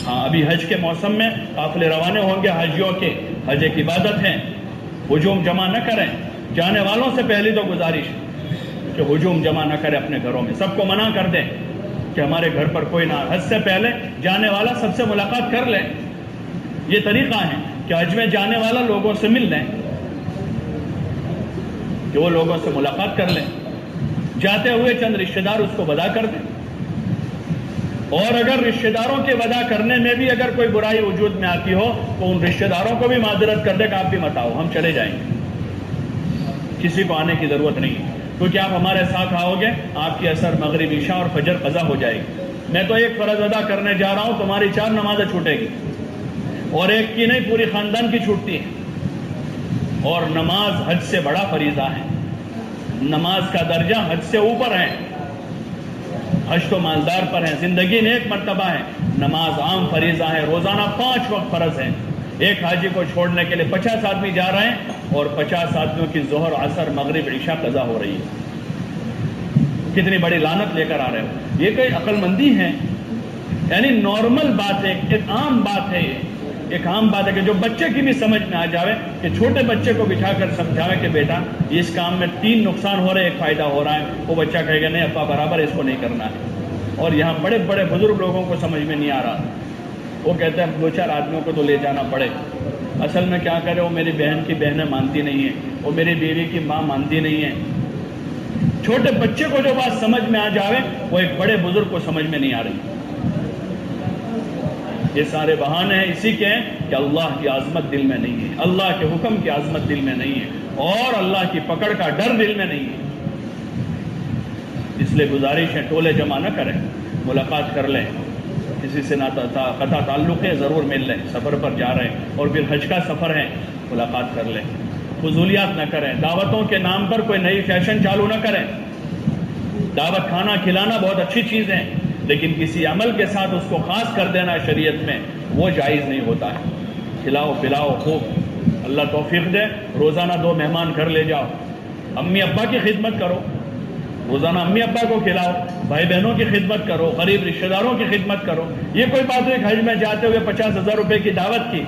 ہاں ابھی حج کے موسم میں قافلے روانے ہوں گے حاجیوں کے، حج ایک عبادت ہے، ہجوم جمع نہ کریں۔ جانے والوں سے پہلی تو گزارش کہ ہجوم جمع نہ کریں اپنے گھروں میں، سب کو منع کر دیں کہ ہمارے گھر پر کوئی نہ، حج سے پہلے جانے والا سب سے ملاقات کر لیں۔ یہ طریقہ ہے کہ حج میں جانے والا لوگوں سے مل لیں، کہ وہ لوگوں سے ملاقات کر لیں، جاتے ہوئے چند رشتہ دار اس کو ودا کر دیں، اور اگر رشتہ داروں کے ودا کرنے میں بھی اگر کوئی برائی وجود میں آتی ہو تو ان رشتہ داروں کو بھی معذرت کر دے کہ آپ بھی مت آؤ، ہم چلے جائیں گے، کسی کو آنے کی ضرورت نہیں، کیونکہ آپ ہمارے ساتھ آؤ گے آپ کی عصر مغرب عشاء اور فجر قضا ہو جائے گی۔ میں تو ایک فرض ادا کرنے جا رہا ہوں، تمہاری 4 نمازیں چھوٹے گی، اور ایک کی نہیں پوری خاندان کی چھوٹتی ہے۔ اور نماز حج سے بڑا فریضہ ہے، نماز کا درجہ حج سے اوپر ہے۔ حج تو مالدار پر ہے، زندگی میں ایک مرتبہ ہے، نماز عام فریضہ ہے، روزانہ 5 وقت فرض ہے۔ ایک حاجی کو چھوڑنے کے لیے 50 آدمی جا رہے ہیں، اور 50 آدمیوں کی ظہر عصر مغرب عشاء قضا ہو رہی ہے۔ کتنی بڑی لعنت لے کر آ رہے ہو، یہ کوئی عقل مندی ہے؟ یعنی نارمل بات ہے، ایک عام بات ہے، یہ ایک عام بات ہے کہ جو بچے کی بھی سمجھ میں آ جاوے، کہ چھوٹے بچے کو بٹھا کر سمجھاوے کہ بیٹا اس کام میں 3 نقصان ہو رہے، ایک فائدہ ہو رہا ہے، وہ بچہ کہے گا نہیں ابا برابر اس کو نہیں کرنا ہے۔ اور یہاں بڑے بڑے بزرگ لوگوں کو سمجھ میں نہیں آ رہا، وہ کہتے ہیں 2-4 آدمیوں کو تو لے جانا پڑے، اصل میں کیا کرے، وہ میری بہن کی بہنیں مانتی نہیں ہیں، وہ میری بیوی کی ماں مانتی نہیں ہے۔ چھوٹے بچے کو جو بات سمجھ میں آ جاوے وہ ایک بڑے بزرگ کو سمجھ میں نہیں آ رہی۔ یہ سارے بہانے ہیں اسی کے ہیں کہ اللہ کی عظمت دل میں نہیں ہے، اللہ کے حکم کی عظمت دل میں نہیں ہے، اور اللہ کی پکڑ کا ڈر دل میں نہیں ہے۔ اس لیے گزارش ہے ٹولے جمع نہ کریں، ملاقات کر لیں، کسی سے نہ قطع تعلق ہے ضرور مل لیں، سفر پر جا رہے ہیں اور پھر حج کا سفر ہے، ملاقات کر لیں، فضولیات نہ کریں، دعوتوں کے نام پر کوئی نئی فیشن چالو نہ کریں۔ دعوت کھانا کھلانا بہت اچھی چیز ہے، لیکن کسی عمل کے ساتھ اس کو خاص کر دینا شریعت میں وہ جائز نہیں ہوتا ہے۔ کھلاؤ پلاؤ خوب، اللہ توفیق دے، روزانہ 2 مہمان گھر لے جاؤ، امی ابا کی خدمت کرو، روزانہ امی ابا کو کھلاؤ، بھائی بہنوں کی خدمت کرو، غریب رشتہ داروں کی خدمت کرو۔ یہ کوئی بات ہے حج میں جاتے ہوئے 50,000 روپے کی دعوت کی،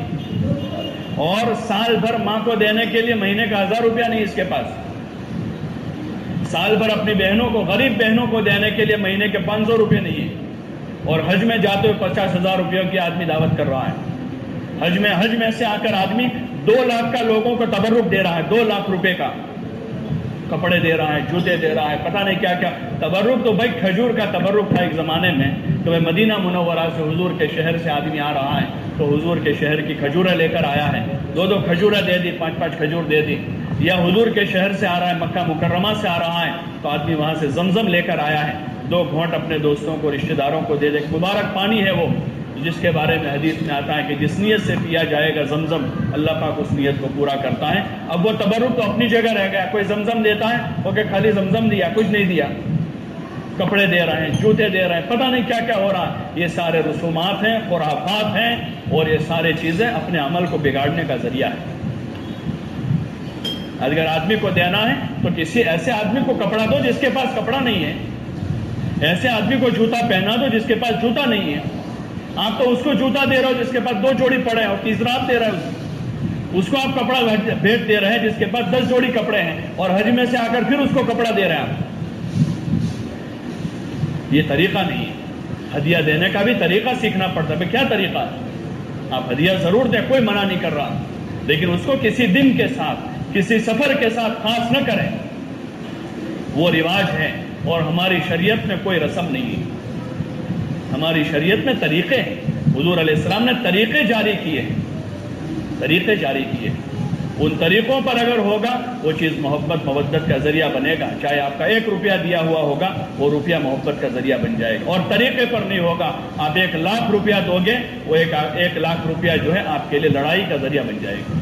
اور سال بھر ماں کو دینے کے لیے مہینے کا 1000 روپیہ نہیں اس کے پاس، سال بھر اپنی بہنوں کو، غریب بہنوں کو دینے کے لیے مہینے کے 500 روپے نہیں ہے، اور حج میں جاتے ہوئے 50,000 روپیوں کی آدمی دعوت کر رہا ہے۔ حج میں سے آ کر آدمی 2 لاکھ کا لوگوں کو تبرک دے رہا ہے، 2 لاکھ روپے کا کپڑے دے رہا ہے، جوتے دے رہا ہے، پتہ نہیں کیا کیا تبرک۔ تو بھائی کھجور کا تبرک تھا ایک زمانے میں، کہ بھائی مدینہ منورہ سے حضور کے شہر سے آدمی آ رہا ہے تو حضور کے شہر کی کھجوریں لے کر آیا ہے، 2 کھجوریں دے دی، 5 کھجور دے دی۔ یا حضور کے شہر سے آ رہا ہے، مکہ مکرمہ سے آ رہا ہے تو آدمی وہاں سے زمزم لے کر آیا ہے، 2 گھونٹ اپنے دوستوں کو رشتہ داروں کو دے دے، مبارک پانی ہے وہ جس کے بارے میں حدیث میں آتا ہے کہ جس نیت سے پیا جائے گا زمزم اللہ پاک اس نیت کو پورا کرتا ہے۔ اب وہ تبرک تو اپنی جگہ رہ گیا، کوئی زمزم دیتا ہے وہ کہ خالی زمزم دیا، کچھ نہیں دیا، کپڑے دے رہے ہیں، جوتے دے رہے ہیں، پتہ نہیں کیا کیا ہو رہا ہے۔ یہ سارے رسومات ہیں، خرافات ہیں، اور یہ سارے چیزیں اپنے عمل کو بگاڑنے کا ذریعہ ہے۔ اگر آدمی کو دینا ہے تو کسی ایسے آدمی کو کپڑا دو جس کے پاس کپڑا نہیں ہے، ایسے آدمی کو جوتا پہنا دو جس کے پاس جوتا نہیں ہے۔ آپ تو اس کو جوتا دے رہے ہو جس کے پاس 2 جوڑی پڑے ہیں، اور تیسرا آپ دے رہے ہو، اس کو آپ کپڑا بھیٹ دے رہے ہیں جس کے پاس 10 جوڑی کپڑے ہیں، اور حج میں سے آ کر پھر اس کو کپڑا دے رہے ہیں آپ۔ یہ طریقہ نہیں ہے، ہدیہ دینے کا بھی طریقہ سیکھنا پڑتا ہے۔ کیا طریقہ ہے؟ آپ ہدیہ ضرور دیں، کوئی منع نہیں کر رہا، لیکن اس کو کسی دن کے ساتھ، کسی سفر کے ساتھ خاص نہ کریں، وہ رواج ہے، اور ہماری شریعت میں کوئی رسم نہیں ہے، ہماری شریعت میں طریقے ہیں، حضور علیہ السلام نے طریقے جاری کیے ہیں، طریقے جاری کیے، ان طریقوں پر اگر ہوگا وہ چیز محبت مودت کا ذریعہ بنے گا، چاہے آپ کا 1 روپیہ دیا ہوا ہوگا وہ روپیہ محبت کا ذریعہ بن جائے گا، اور طریقے پر نہیں ہوگا، آپ 1 لاکھ روپیہ دو گے وہ 1 لاکھ روپیہ جو ہے آپ کے لیے لڑائی کا ذریعہ بن جائے گا۔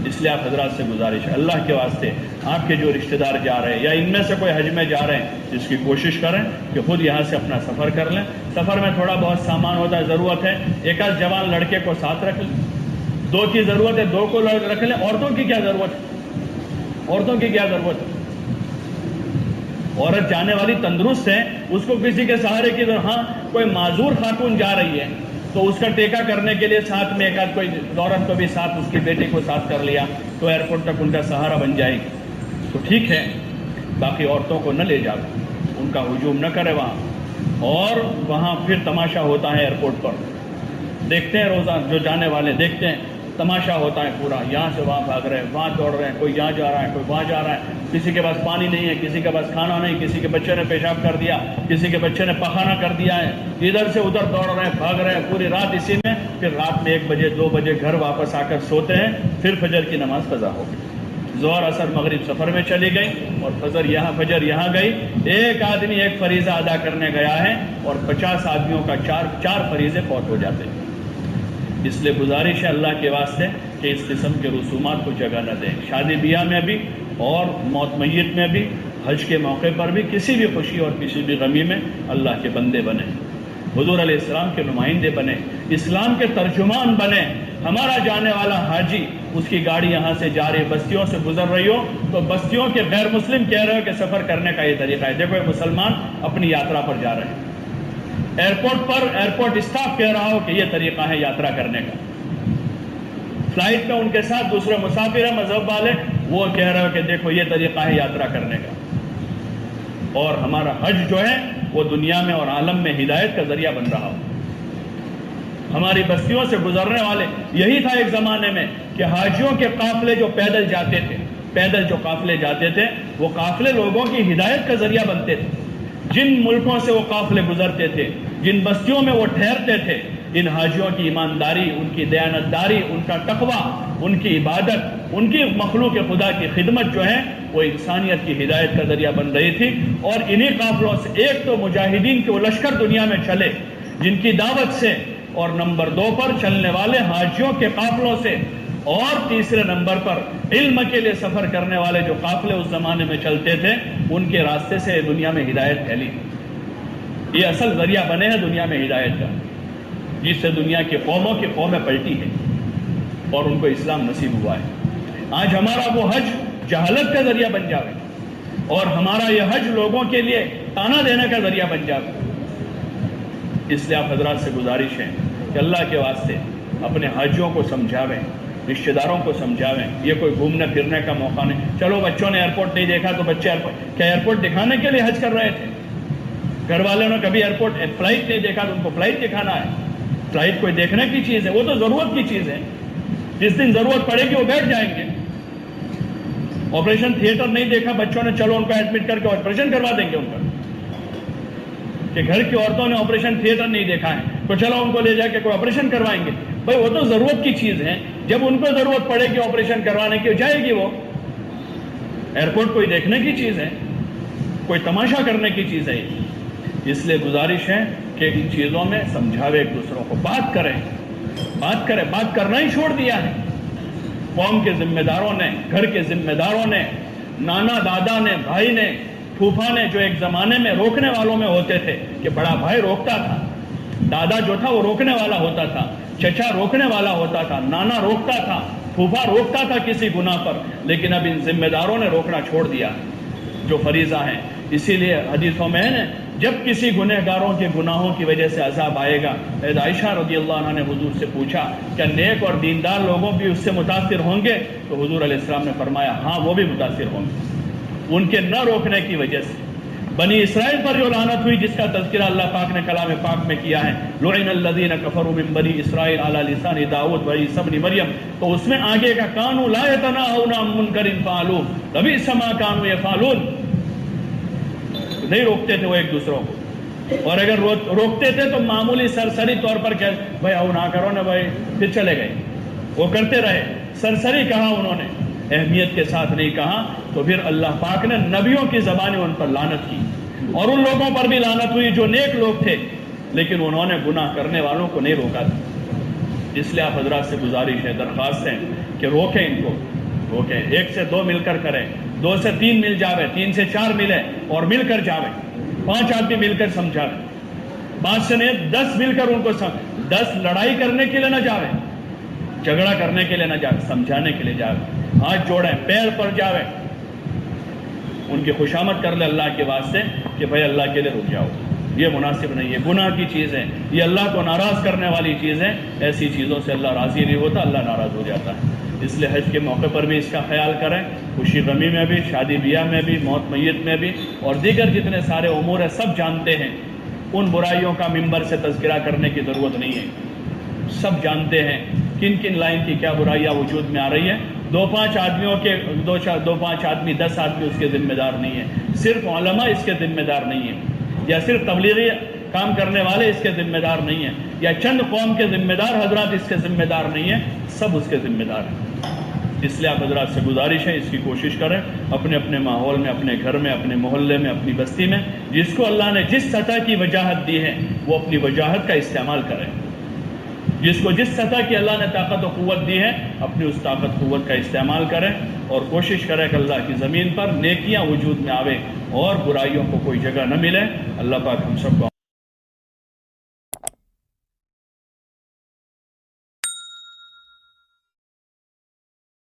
اس لیے آپ حضرات سے گزارش ہے، اللہ کے واسطے آپ کے جو رشتہ دار جا رہے ہیں یا ان میں سے کوئی حج میں جا رہے ہیں، اس کی کوشش کریں کہ خود یہاں سے اپنا سفر کر لیں۔ سفر میں تھوڑا بہت سامان ہوتا ہے، ضرورت ہے 1 آدھ جوان لڑکے کو ساتھ رکھ لیں، 2 کی ضرورت ہے 2 کو رکھ لیں۔ عورتوں کی کیا ضرورت ہے؟ عورتوں کی کیا ضرورت ہے؟ عورت جانے والی تندرست ہے، اس کو کسی کے سہارے کی ضرورت، ہاں کوئی معذور خاتون جا رہی ہے تو اس کا ٹیکہ کرنے کے لیے ساتھ میں ایک آدھ کوئی عورت کو بھی ساتھ، اس کی بیٹی کو ساتھ کر لیا تو ایئرپورٹ تک ان کا سہارا بن جائے گی، تو ٹھیک ہے، باقی عورتوں کو نہ لے جاؤ، ان کا ہجوم نہ کرے وہاں، اور وہاں پھر تماشا ہوتا ہے ایئرپورٹ پر، دیکھتے ہیں روزہ جو جانے والے دیکھتے ہیں تماشا ہوتا ہے پورا، یہاں سے وہاں بھاگ رہے ہیں، وہاں دوڑ رہے ہیں، کوئی یہاں جا رہا ہے، کوئی وہاں جا رہا ہے، کسی کے پاس پانی نہیں ہے، کسی کے پاس کھانا نہیں، کسی کے بچے نے پیشاب کر دیا، کسی کے بچے نے پخانہ کر دیا ہے، ادھر سے ادھر دوڑ رہے ہیں، بھاگ رہے ہیں پوری رات اسی میں، پھر رات میں 1 بجے 2 بجے گھر واپس آ کر سوتے ہیں، پھر فجر کی نماز قضا ہو گئی، ظہر عصر مغرب سفر میں چلی گئی اور فجر یہاں گئی، ایک آدمی ایک فریضہ ادا کرنے گیا ہے اور 50 آدمیوں کا چار فریضے فوت ہو جاتے ہیں۔ اس لیے گزارش ہے اللہ کے واسطے کہ اس قسم کے رسومات کو جگہ نہ دیں، شادی بیاہ میں بھی اور موت میت میں بھی، حج کے موقع پر بھی، کسی بھی خوشی اور کسی بھی غمی میں اللہ کے بندے بنے، حضور علیہ السلام کے نمائندے بنے، اسلام کے ترجمان بنے۔ ہمارا جانے والا حاجی، اس کی گاڑی یہاں سے جا رہی، بستیوں سے گزر رہی ہو تو بستیوں کے غیر مسلم کہہ رہے ہو کہ سفر کرنے کا یہ طریقہ ہے، دیکھو یہ مسلمان اپنی یاترا پر جا رہے ہیں، ایئرپورٹ پر ایئرپورٹ اسٹاف کہہ رہا ہو کہ یہ طریقہ ہے یاترا کرنے کا، فلائٹ میں ان کے ساتھ دوسرے مسافر ہیں مذہب والے، وہ کہہ رہے ہو کہ دیکھو یہ طریقہ ہے یاترا کرنے کا۔ اور ہمارا حج جو ہے وہ دنیا میں اور عالم میں ہدایت کا ذریعہ بن رہا ہو۔ ہماری بستیوں سے گزرنے والے، یہی تھا ایک زمانے میں کہ حاجیوں کے قافلے جو پیدل جاتے تھے، پیدل جو قافلے جاتے تھے، وہ قافلے لوگوں کی ہدایت کا ذریعہ بنتے تھے۔ جن ملکوں سے وہ قافلے گزرتے تھے، جن بستیوں میں وہ ٹھہرتے تھے، ان حاجیوں کی ایمانداری، ان کی دیانتداری، ان کا تقویٰ، ان کی عبادت، ان کی مخلوق خدا کی خدمت جو ہے وہ انسانیت کی ہدایت کا ذریعہ بن رہی تھی۔ اور انہی قافلوں سے ایک تو مجاہدین کے وہ لشکر دنیا میں چلے جن کی دعوت سے، اور نمبر 2 پر چلنے والے حاجیوں کے قافلوں سے، اور تیسرے نمبر پر علم کے لیے سفر کرنے والے جو قافلے اس زمانے میں چلتے تھے، ان کے راستے سے دنیا میں ہدایت پھیلی۔ یہ اصل ذریعہ بنے ہیں دنیا میں ہدایت کا، جس سے دنیا کی قومیں پلٹی ہے اور ان کو اسلام نصیب ہوا ہے۔ آج ہمارا وہ حج جہالت کا ذریعہ بن جاوے اور ہمارا یہ حج لوگوں کے لیے تانا دینے کا ذریعہ بن جاوے۔ اس لیے آپ حضرات سے گزارش ہے کہ اللہ کے واسطے اپنے حاجیوں کو سمجھاویں، رشتہ داروں کو سمجھاویں، یہ کوئی گھومنے پھرنے کا موقع نہیں۔ چلو بچوں نے ایئرپورٹ نہیں دیکھا تو بچے کیا ایئرپورٹ دکھانے کے لیے حج کر رہے تھے؟ گھر والوں نے کبھی فلائٹ نہیں دیکھا تو ان کو فلائٹ دکھانا ہے؟ فلائٹ کوئی دیکھنے کی چیز ہے؟ وہ تو ضرورت کی چیز ہے، جس دن ضرورت پڑے گی وہ بیٹھ جائیں گے۔ آپریشن تھیٹر نہیں دیکھا بچوں نے، چلو ان کو ایڈمٹ کر کے آپریشن کروا دیں گے ان کا۔ کہ گھر کی عورتوں نے آپریشن تھیٹر نہیں دیکھا ہے تو چلو ان کو لے جا کے کوئی آپریشن کروائیں گے۔ بھائی وہ تو ضرورت کی چیز ہے، جب ان کو ضرورت پڑے گی آپریشن کروانے کی جائے گی وہ۔ ایئرپورٹ کوئی دیکھنے کی چیز ہے، کوئی تماشا کرنے کی چیز ہے؟ اس لیے گزارش ہے کہ ان چیزوں میں سمجھاوے، ایک دوسروں کو بات کریں، بات کرنا ہی چھوڑ دیا ہے۔ قوم کے ذمہ داروں نے، گھر کے ذمہ داروں نے، نانا دادا نے، بھائی نے، پھوپھا نے، جو ایک زمانے میں روکنے والوں میں ہوتے تھے کہ بڑا بھائی روکتا تھا، دادا جو تھا وہ روکنے والا ہوتا تھا، چچا روکنے والا ہوتا تھا، نانا روکتا تھا، پھوپھا روکتا تھا کسی گناہ پر، لیکن اب ان ذمہ داروں نے روکنا چھوڑ دیا جو فریضہ ہیں۔ اسی لیے حدیثوں میں ہے نا، جب کسی گنہگاروں کے گناہوں کی وجہ سے عذاب آئے گا، عائشہ رضی اللہ عنہ نے حضور سے پوچھا کہ نیک اور دیندار لوگوں بھی اس سے متاثر ہوں گے؟ تو حضور علیہ السلام نے فرمایا ہاں، وہ بھی متاثر ہوں گے، ان کے نہ روکنے کی وجہ سے۔ بنی اسرائیل پر جو لعنت ہوئی، جس کا تذکرہ اللہ پاک نے کلام پاک میں کیا ہے، لعن الذین کفروا من بنی اسرائیل علی لسان داؤد و عیسی ابن مریم، تو اس میں آگے کا کانوا لا یتناہون عن منکر فعلوہ لبئس ما کانوا یفعلون، نہیں روکتے تھے وہ ایک دوسروں کو، اور اگر روکتے تھے تو معمولی سرسری طور پر کہ بھائی آؤ نہ کرو نا بھائی، پھر چلے گئے، وہ کرتے رہے، سرسری کہا انہوں نے، اہمیت کے ساتھ نہیں کہا، تو پھر اللہ پاک نے نبیوں کی زبانیں ان پر لعنت کی، اور ان لوگوں پر بھی لعنت ہوئی جو نیک لوگ تھے، لیکن انہوں نے گناہ کرنے والوں کو نہیں روکا تھا۔ اس لیے آپ حضرات سے گزارش ہے، درخواست ہے کہ روکیں ان کو، روکیں، 1 سے 2 مل کر کریں، 2 سے 3 مل جاوے، 3 سے 4 ملے اور مل کر جاوے، 5 آدمی مل کر سمجھاوے، 5 سے نہیں 10 مل کر ان کو 10 لڑائی کرنے کے لیے نہ جاوے، جھگڑا کرنے کے لیے نہ جاوے، سمجھانے کے لیے جاوے، ہاتھ جوڑیں، پیر پر جاوے، ان کی خوشامد کر لے اللہ کے واسطے کہ بھائی اللہ کے لیے رک جاؤ، یہ مناسب نہیں ہے، گناہ کی چیز ہے، یہ اللہ کو ناراض کرنے والی چیز ہے، ایسی چیزوں سے اللہ راضی نہیں ہوتا، اللہ ناراض ہو جاتا ہے۔ اس لیے حج کے موقع پر بھی اس کا خیال کریں، خوشی غمی میں بھی، شادی بیاہ میں بھی، موت میت میں بھی، اور دیگر جتنے سارے امور ہیں سب جانتے ہیں، ان برائیوں کا ممبر سے تذکرہ کرنے کی ضرورت نہیں ہے، سب جانتے ہیں کن کن لائن کی کیا برائیاں وجود میں آ رہی ہیں۔ دو پانچ آدمی 10 آدمی اس کے ذمہ دار نہیں ہیں، صرف علماء اس کے ذمہ دار نہیں ہیں، یا صرف تبلیغی کام کرنے والے اس کے ذمہ دار نہیں ہیں، یا چند قوم کے ذمہ دار حضرات اس کے ذمہ دار نہیں ہیں، سب اس کے ذمہ دار ہیں۔ اس لیے آپ حضرات سے گزارش ہے، اس کی کوشش کریں اپنے اپنے ماحول میں، اپنے گھر میں، اپنے محلے میں، اپنی بستی میں، جس کو اللہ نے جس سطح کی وجاہت دی ہے وہ اپنی وجاہت کا استعمال کریں، جس کو جس سطح کی اللہ نے طاقت و قوت دی ہے اپنی اس طاقت قوت کا استعمال کریں، اور کوشش کریں کہ اللہ کی زمین پر نیکیاں وجود میں آوے اور برائیوں کو کوئی جگہ نہ ملے۔ اللہ پاک ہم سب کو